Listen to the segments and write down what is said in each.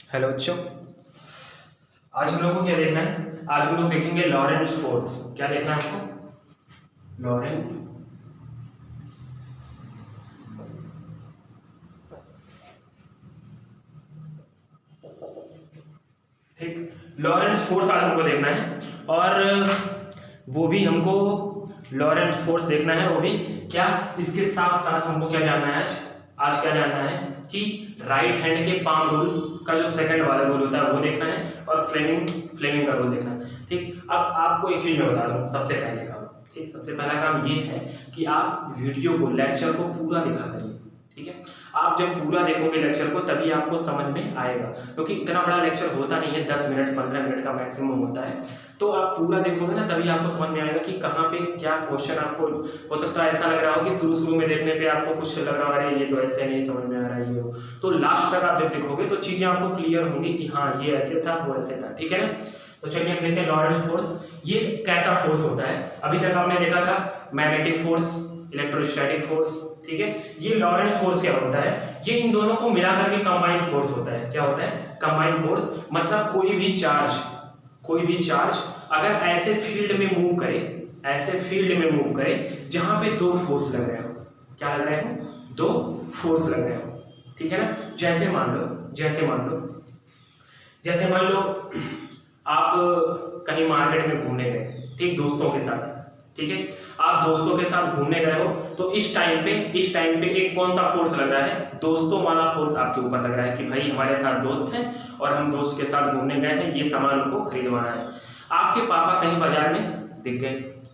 Hello बच्चों, आज हम लोग को क्या देखना है? आज हम लोग देखेंगे लॉरेंज फोर्स। क्या देखना है आपको? लॉरेंज ठीक, लॉरेंज फोर्स आज हमको देखना है। और वो भी हमको लॉरेंज फोर्स देखना है, वो भी क्या, इसके साथ साथ हमको क्या जानना है आज क्या जानना है कि राइट हैंड के पाम रूल का जो सेकंड वाला रूल होता है वो देखना है, और फ्लेमिंग का रूल देखना है। ठीक, अब आपको एक चीज मैं बता दूं। सबसे पहले काम, ठीक, सबसे पहला काम ये है कि आप वीडियो को, लेक्चर को पूरा देखा करिए। ठीक है, आप जब पूरा देखोगे लेक्चर को तभी आपको समझ में आएगा, क्योंकि इतना बड़ा लेक्चर होता नहीं है, 10 मिनट 15 मिनट का मैक्सिमम होता है। तो आप पूरा देखोगे ना तभी आपको समझ में आएगा कि कहाँ पे क्या क्वेश्चन आपको हो सकता है। ऐसा लग रहा हो कि शुरू में देखने पे आपको कुछ लग रहा है ये तो ऐसे नहीं समझ में आ रहा है ये हो, तो लास्ट तक आप जब देखोगे तो चीजें आपको क्लियर होंगी कि हाँ ये ऐसे था वो ऐसे था। ठीक है ना? तो चलिए हम देखते हैं लॉरेंज फोर्स। ये कैसा फोर्स होता है? अभी तक आपने देखा था मैग्नेटिक फोर्स, इलेक्ट्रोस्टैटिक फोर्स। ठीक है, ये लॉरेंज फोर्स क्या होता है? ये इन दोनों को मिला करके कंबाइंड फोर्स होता है। क्या होता है? Combined force. मतलब कोई भी चार्ज अगर ऐसे फील्ड में मूव करे, जहां पे दो फोर्स लग रहे हो। क्या लग रहे हो? दो फोर्स लग रहे हो। ठीक है ना? जैसे मान लो आप कहीं मार्केट में घूमने गए, ठीक, दोस्तों के साथ। ठीक है, आप दोस्तों के साथ घूमने गए हो तो इस टाइम पे एक कौन सा फोर्स लग रहा है? दोस्तों वाला फोर्स आपके ऊपर लग रहा है कि भाई हमारे साथ दोस्त हैं और हम दोस्त के साथ घूमने गए हैं, ये सामान उनको खरीदवाना है। आपके पापा कहीं बाजार में दिख गए।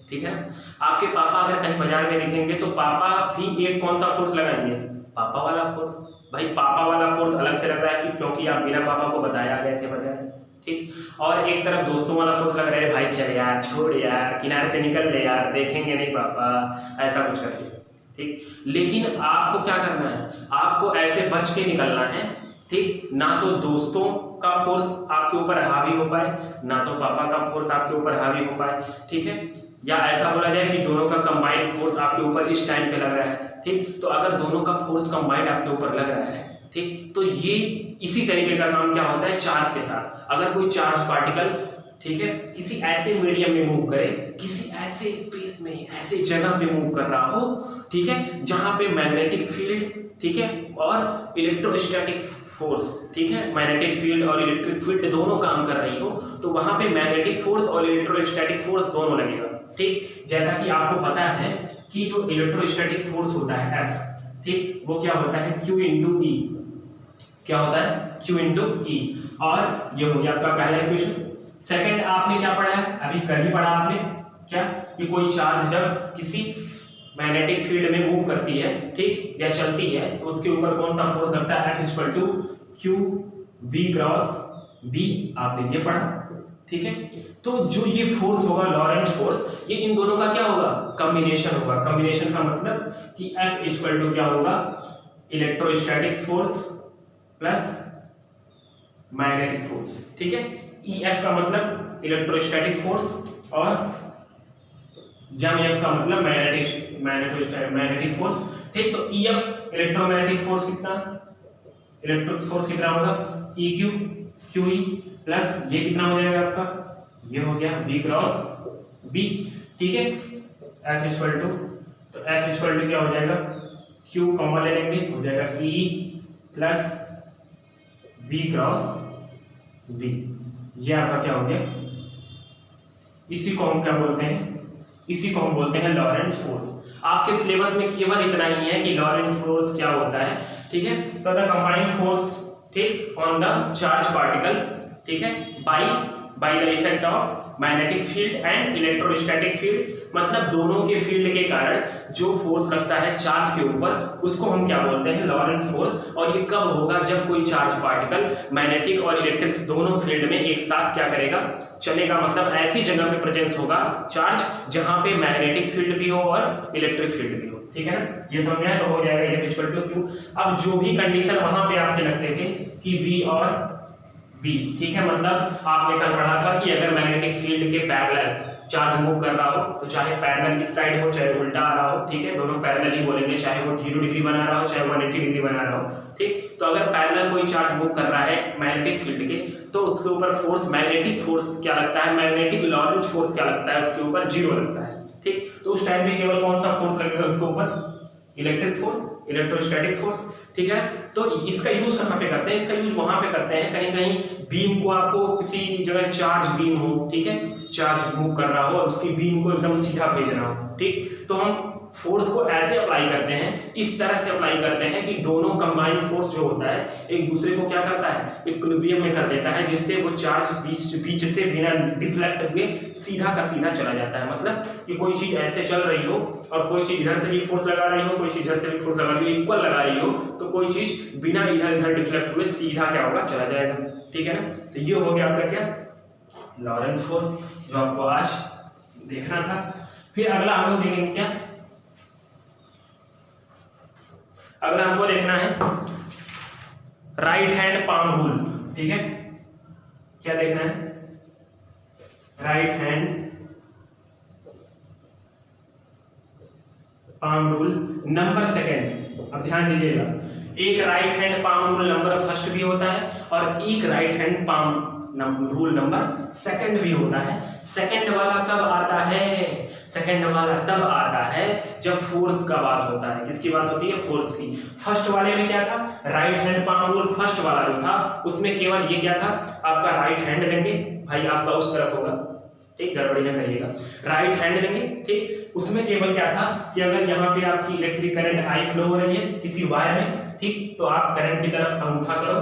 ठीक है, आपके पापा अगर कहीं बाजार में दिखेंगे तो पापा भी एक कौन सा फोर्स लगाएंगे? पापा वाला फोर्स। भाई पापा वाला फोर्स अलग से लग रहा है कि क्योंकि आप बिना पापा को बताया गए थे बाजार। ठीक, और एक तरफ दोस्तों वाला फोर्स लग रहा है, भाई चल यार, छोड़ यार, किनारे से निकल ले यार, देखेंगे नहीं पापा, ऐसा कुछ करके। ठीक, लेकिन आपको क्या करना है? आपको ऐसे बच के निकलना है। ठीक, ना तो दोस्तों का फोर्स आपके ऊपर हावी हो पाए, ना तो पापा का फोर्स आपके ऊपर हावी हो पाए। ठीक है, या ऐसा बोला जाए कि दोनों का कंबाइंड फोर्स आपके ऊपर इस टाइम पे लग रहा है। ठीक, तो अगर दोनों का फोर्स कंबाइंड आपके ऊपर लग रहा है, ठीक, तो ये इसी तरीके का काम क्या होता है चार्ज के साथ। अगर कोई चार्ज पार्टिकल, ठीक है, किसी ऐसे मीडियम में मूव करे, किसी ऐसे स्पेस में, ऐसे जगह पे मूव कर रहा हो, ठीक है, जहां पे मैग्नेटिक फील्ड, ठीक है, और इलेक्ट्रोस्टैटिक फोर्स, ठीक है, मैग्नेटिक फील्ड और इलेक्ट्रिक फील्ड दोनों काम कर रही हो, तो वहां पे मैग्नेटिक फोर्स और इलेक्ट्रोस्टैटिक फोर्स दोनों लगेगा। ठीक, जैसा कि आपको पता है कि जो इलेक्ट्रोस्टैटिक फोर्स होता है F, ठीक, वो क्या होता है? Q इंटू ई। क्या होता है? Q इंटू ई। और ये हो गया आपका पहला इक्वेशन। सेकंड आपने क्या पढ़ा है? अभी कल ही पढ़ा आपने। क्या? कि कोई चार्ज जब किसी मैग्नेटिक फील्ड में मूव करती है, ठीक, या चलती है, तो उसके ऊपर कौन सा फोर्स लगता है? F equal to Q V cross V। आपने ये पढ़ा। ठीक है, तो जो ये फोर्स होगा लॉरेंज फोर्स, ये इन दोनों का क्या होगा? कॉम्बिनेशन होगा। कॉम्बिनेशन का मतलब कि F इक्वल टू क्या होगा? Electrostatic force plus magnetic force. ठीक है, EF का मतलब इलेक्ट्रोस्टैटिक फोर्स और MEF का मतलब मैग्नेटिक फोर्स। ठीक, तो EF electromagnetic force electric force कितना होगा? EQ QE प्लस ये कितना हो जाएगा आपका? ये हो गया V क्रॉस B। ठीक है, F इक्वल टू, तो F इक्वल टू क्या हो जाएगा? Q कॉमन ले लेंगे, हो जाएगा E plus V cross B। ये आपका क्या हो गया? इसी को हम क्या बोलते हैं? इसी को हम बोलते हैं लॉरेंज फोर्स। आपके सिलेबस में केवल इतना ही है कि लॉरेंज फोर्स क्या होता है। ठीक है, तो द कंबाइंड फोर्स, ठीक, ऑन द चार्ज पार्टिकल, ठीक है, by the effect of magnetic field and electrostatic field. मतलब दोनों के फील्ड के कारण जो फोर्स लगता है चार्ज के ऊपर, उसको हम क्या बोलते हैं? Lorentz force. और ये कब होगा? जब कोई चार्ज पार्टिकल मैग्नेटिक और इलेक्ट्रिक दोनों फील्ड में एक साथ क्या करेगा? चलेगा। मतलब ऐसी जगह पे प्रेजेंस होगा चार्ज जहां पे मैग्नेटिक फील्ड भी हो और इलेक्ट्रिक फील्ड भी हो। ठीक है ना? ये समझ में आया? तो हो जाएगा ये इक्वल टू Q। अब जो भी कंडीशन वहां पे आपके लगते थे कि V और B, ठीक है, मतलब आपने कल पढ़ा था कि अगर मैग्नेटिक फील्ड के पैरेलल, चार्ज मूव कर रहा हो तो चाहे पैरेलल इस साइड हो चाहे उल्टा आ रहा हो, ठीक है, दोनों पैरेलल ही बोलेंगे, चाहे वो 0 डिग्री बना रहा हो चाहे 180 डिग्री बना रहा हो, ठीक। तो अगर पैरेलल कोई चार्ज मूव कर रहा है मैग्नेटिक फील्ड के, तो उसके ऊपर फोर्स, मैग्नेटिक फोर्स क्या लगता है, मैग्नेटिक लॉरेंट फोर्स क्या लगता है, उसके ऊपर 0 लगता है, ठीक। तो उस टाइम में केवल कौन सा फोर्स लगेगा उसके ऊपर, इलेक्ट्रिक फोर्स, इलेक्ट्रोस्टैटिक फोर्स, ठीक है। तो इसका यूज कहाँ पे करते हैं, इसका यूज वहां पे करते हैं कहीं कहीं बीम को, आपको किसी जगह चार्ज बीम हो, ठीक है, चार्ज मूव कर रहा हो और उसकी बीम को एकदम सीधा भेजना हो, ठीक, तो हम फोर्स को ऐसे अप्लाई करते हैं, इस तरह से अप्लाई करते हैं कि दोनों कंबाइंड फोर्स जो होता है एक दूसरे को क्या करता है, इक्विलिब्रियम में कर देता है, जिससे वो चार्ज बीच से बिना डिफ्लेक्ट हुए सीधा का सीधा चला जाता है। मतलब कि कोई चीज ऐसे चल रही हो और कोई चीज इधर से भी फोर्स लगा रही हो, कोई चीज इधर से भी फोर्स लगा रही हो, इक्वल लगा रही हो, तो कोई चीज बिना इधर इधर डिफ्लेक्ट हुए सीधा क्या होगा, चला जाएगा, ठीक है ना। तो ये हो गया आपका क्या, लॉरेंट फोर्स, जो आपको आज देखना था। फिर अगला हम लोग देखेंगे क्या, अगला हमको देखना है राइट हैंड पाम रूल, ठीक है, क्या देखना है, right hand palm rule number second. अब ध्यान दीजिएगा, एक right hand palm rule number first भी होता है और एक right hand palm rule number second भी होता है। सेकंड वाला कब आता है, सेकंड वाला तब आता है जब फोर्स का बात होता है। किसकी बात होती है, फोर्स की। फर्स्ट वाले में क्या था, right hand palm rule first वाला जो था उसमें केवल ये क्या था, आपका राइट हैंड लेंगे, भाई आपका उस तरफ होगा, ठीक, गड़बड़ी ना करिएगा, राइट हैंड लेंगे, ठीक। उसमें केवल क्या था कि अगर यहाँ पे आपकी इलेक्ट्रिक करंट आई फ्लो हो रही है किसी वायर में, ठीक, तो आप करंट की तरफ अंगूठा करो,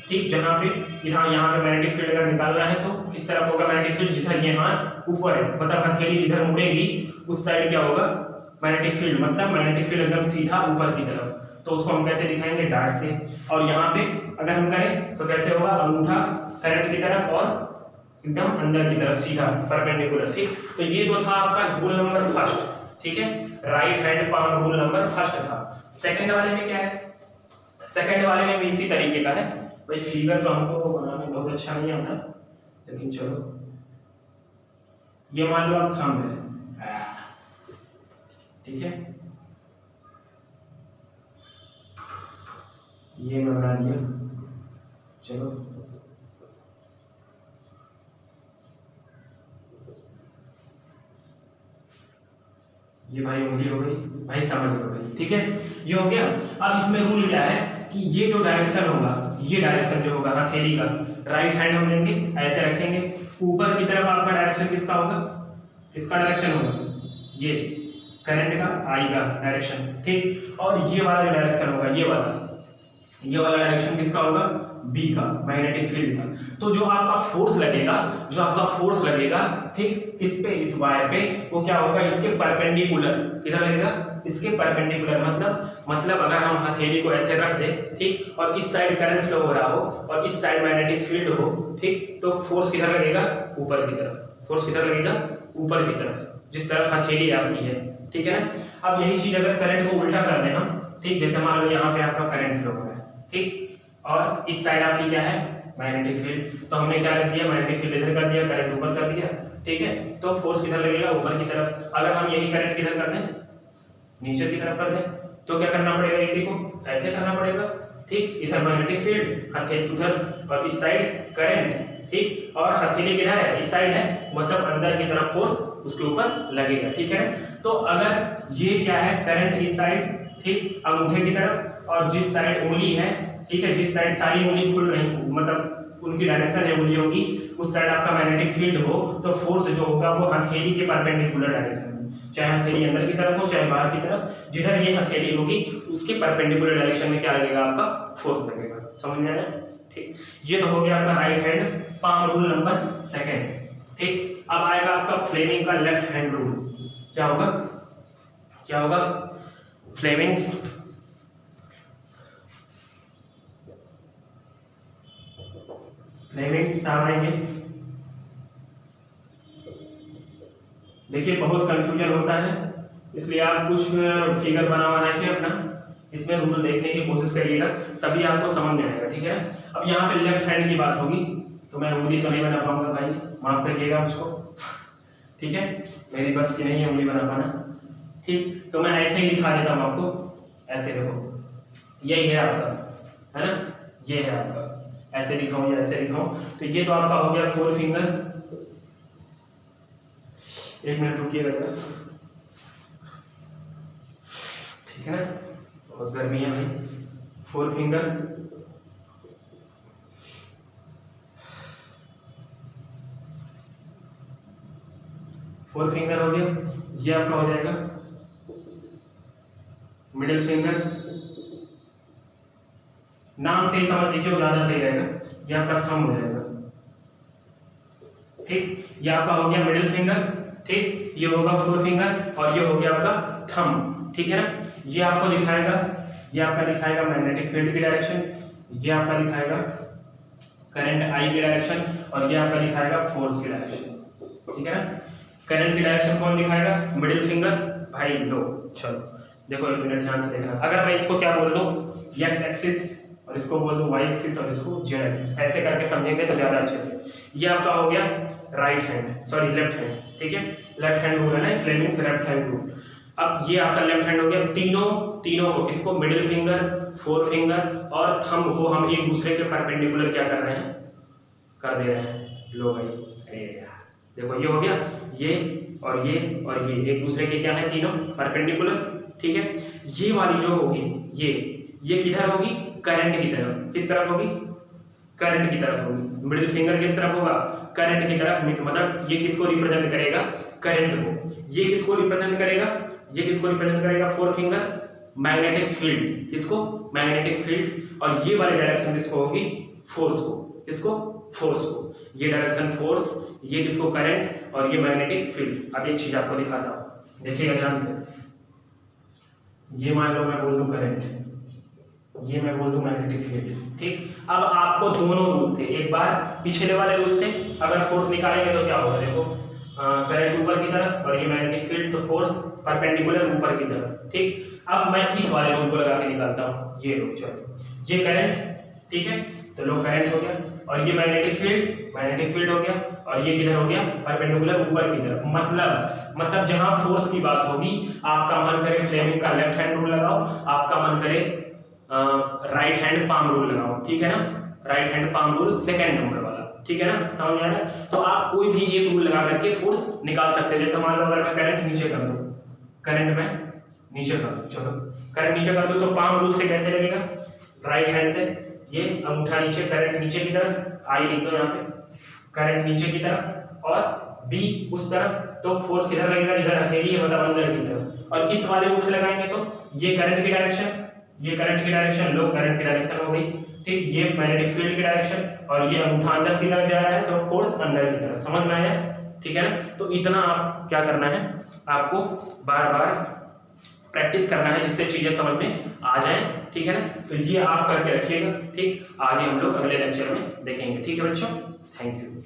ठीक, जहां पे इधर यहाँ पे मैग्नेटिक फील्ड अगर निकालना है तो किस तरफ होगा मैग्नेटिक फील्ड, जिधर ये हाथ ऊपर है, मतलब हथेली जिधर मुड़ेगी उस साइड क्या होगा मैग्नेटिक फील्ड, मतलब मैग्नेटिक फील्ड एकदम सीधा ऊपर की तरफ। तो उसको हम कैसे दिखाएंगे, डॉट से। और यहाँ पे अगर हम करें तो कैसे होगा, अंगूठा करंट की तरफ और एकदम अंदर की तरफ सीधा परपेंडिकुलर, ठीक। तो ये तो था आपका रूल नंबर फर्स्ट, ठीक है, right hand palm rule number first था। सेकंड वाले में क्या है, सेकंड वाले में भी इसी तरीके का है। भाई फिगर तो हमको बनाने बहुत अच्छा नहीं आता, लेकिन चलो, ये मान लो आप थंब है, ठीक है, ये मैं बना दिया, चलो ये भाई उंगली हो गई, भाई समझ लो भाई, ठीक है, ये हो गया। अब इसमें रूल क्या है कि ये जो डायरेक्शन होगा, ये डायरेक्शन जो होगा हथेली का, राइट हैंड हम लेंगे ऐसे रखेंगे, ऊपर की तरफ आपका डायरेक्शन किसका होगा, किसका डायरेक्शन होगा, ये करंट का, आई का डायरेक्शन, ठीक। और ये वाला जो डायरेक्शन होगा, ये वाला डायरेक्शन किसका होगा, बी का, मैग्नेटिक फील्ड का। तो जो आपका फोर्स लगेगा, ठीक, किस पे, इस वायर पे, वो क्या होगा, इसके परपेंडिकुलर, किधर लगेगा, इसके परपेंडिकुलर, मतलब अगर हम हथेली को ऐसे रख दे, ठीक, और इस साइड करंट फ्लो हो रहा हो और इस साइड मैग्नेटिक फील्ड हो, ठीक, तो फोर्स किधर लगेगा, ऊपर की तरफ, फोर्स किधर लगेगा, ऊपर की तरफ, जिस तरफ हथेली आपकी है, ठीक है ना। अब यही चीज अगर करंट को उल्टा कर दें हम, ठीक, जैसे मान लो यहाँ पे आपका करंट फ्लो हो रहा है, ठीक, और इस साइड आपकी क्या है, मैग्नेटिक फील्ड, तो हमने क्या रख दिया, मैग्नेटिक फील्ड इधर कर दिया, करंट ऊपर कर दिया, ठीक है। तो फोर्स किधर लगेगा, ऊपर की तरफ। अगर हम यही करंट किधर कर दें, नीचे की तरफ कर दें, तो क्या करना पड़ेगा, इसी को ऐसे करना पड़ेगा, ठीक, इधर मैग्नेटिक फील्ड, हथेली उधर और इस साइड करंट, ठीक, और हथेली किधर है, इस साइड है, मतलब अंदर की तरफ फोर्स उसके ऊपर लगेगा, ठीक है। तो अगर ये क्या है, करंट इस साइड, ठीक, अंगूठे की तरफ, और जिस साइड उंगली है, ठीक है, जिस साइड सारी उंगली खुल रही, मतलब उनकी डायरेक्शन है उंगलियों की, उस साइड आपका मैग्नेटिक फील्ड हो, तो फोर्स जो होगा वो हथेली के परपेंडिकुलर डायरेक्शन में, चाहे हथेली अंदर की तरफ हो चाहे बाहर की तरफ, जिधर ये हथेली होगी उसके परपेंडिकुलर डायरेक्शन में क्या लगेगा, आपका फोर्स लगेगा। समझ में आया, ठीक। ये तो हो गया आपका right hand palm rule number second, ठीक। अब आएगा आपका फ्लेमिंग का लेफ्ट हैंड रूल। क्या होगा, फ्लेमिंग्स आएंगे। देखिए बहुत कंफ्यूजन होता है, इसलिए आप कुछ फिगर बना के अपना इसमें रूल देखने की कोशिश करिएगा, तभी आपको समझ में आएगा, ठीक है। अब यहाँ पे लेफ्ट हैंड की बात होगी, तो मैं उंगली तो नहीं बना पाऊंगा भाई, माफ करिएगा मुझको, ठीक है, मेरी बस की नहीं है उंगली बना पाना। ठीक, तो मैं ऐसे ही दिखा देता हूँ आपको, ऐसे देखो, यही है आपका, है ना, ये है आपका, ऐसे दिखाऊं या ऐसे दिखाऊं, तो ये तो आपका हो गया 4 फिंगर। एक मिनट रुकिएगा जरा, ठीक है ना, बहुत गर्मी है भाई। 4 फिंगर, फोर फिंगर हो गया, ये आपका हो जाएगा मिडिल फिंगर, नाम से ही समझ लीजिए ज्यादा सही रहेगा, ये आपका थंब हो जाएगा। ठीक, ये आपका हो गया मिडिल फिंगर, ठीक, ये होगा 4 फिंगर और ये हो गया आपका थंब, ठीक है ना। ये आपको दिखाएगा, ये आपका दिखाएगा मैग्नेटिक फील्ड की डायरेक्शन, ये आपका दिखाएगा करंट आई की डायरेक्शन और ये आपका दिखाएगा फोर्स की डायरेक्शन, ठीक है ना। करंट की डायरेक्शन कौन दिखाएगा, मिडिल फिंगर भाई लो। चलो देखो एक मिनट ध्यान से देखना, अगर मैं इसको क्या बोल दूं एक्स एक्सिस और इसको बोल दूं वाई एक्सिस और इसको जेड एक्सिस, ऐसे करके समझेंगे तो ज्यादा अच्छे से। ये आपका हो गया right hand, sorry left hand, ठीक है, लेफ्ट हैंड रूल है ना, फ्लेमिंग्स लेफ्ट हैंड रूल। अब ये आपका लेफ्ट हैंड हो गया, तीनों को किसको, मिडिल फिंगर, 4 फिंगर और थंब को हम एक दूसरे के परपेंडिकुलर क्या कर रहे हैं, कर दे रहे हैं। लो भाई, अरे यार देखो ये हो गया, ये और ये और ये एक दूसरे के क्या है, तीनों परपेंडिकुलर, ठीक है। ये वाली जो होगी ये किधर होगी, करंट की तरफ, किस तरफ होगी, करंट की तरफ होगी। मिडिल फिंगर किस तरफ होगा, करंट की तरफ, मतलब ये किसको रिप्रेजेंट करेगा, करंट को। ये किसको रिप्रेजेंट करेगा, ये किसको रिप्रेजेंट करेगा, 4 फिंगर मैग्नेटिक फील्ड, किसको, मैग्नेटिक फील्ड। और ये वाली डायरेक्शन किसको होगी, फोर्स को, किसको, फोर्स को। ये डायरेक्शन फोर्स, ये किसको, करंट और ये मैग्नेटिक फील्ड। अब एक चीज आपको दिखाता हूं, देखिएगा ध्यान से। ये मान लो मैं बोल दूं करंट, ये मैं बोल दूं मैग्नेटिक फील्ड, ठीक। अब आपको दोनों रूल से, एक बार पिछले वाले रूल से अगर फोर्स निकालेंगे तो क्या होगा, देखो करंट ऊपर की तरफ और ये मैग्नेटिक फील्ड, तो फोर्स परपेंडिकुलर ऊपर की तरफ, ठीक। अब मैं इस वाले रूल को लगा के निकालता हूं, ये लो, चलो ये करंट, ठीक है, तो लो करंट हो गया, और ये मैग्नेटिक फील्ड हो गया, और ये किधर हो गया, परपेंडिकुलर ऊपर की तरफ। मतलब जहां फोर्स की बात होगी, आपका मन करे फ्लेमिंग का लेफ्ट हैंड रूल लगाओ, आपका मन करे राइट हैंड पाम रूल लगाओ, ठीक है ना, right hand palm rule second number वाला, ठीक है ना, समझ आ रहा है। तो आप कोई भी एक रूल लगा करके फोर्स निकाल सकते हैं। जैसे मान लो अगर मैं करंट नीचे कर दूं, करंट में नीचे कर दूं, चलो करंट नीचे कर दूं, तो पाम रूल से कैसे लगेगा, राइट हैंड से, ये अंगूठा नीचे, करंट नीचे की तरफ, आई लिख दो यहाँ पे, करंट नीचे की तरफ और बी उस तरफ, तो फोर्स किधर लगेगा, इधर हथेली है, मतलब अंदर की तरफ। और इस वाले रूल से लगाएंगे तो ये करंट की डायरेक्शन, ये करंट की डायरेक्शन, लो करंट की डायरेक्शन हो गई, ठीक। ये मैग्नेटिक फील्ड की डायरेक्शन और ये अंगूठा अंदर की तरफ जा रहा है, तो फोर्स अंदर की तरफ, समझ में आया, ठीक है ना। तो इतना आप क्या करना है, आपको बार बार प्रैक्टिस करना है जिससे चीजें समझ में आ जाए, ठीक है ना। तो ये आप करके रखिएगा, ठीक। आगे हम लोग अगले लेक्चर में देखेंगे, ठीक है बच्चों, थैंक यू।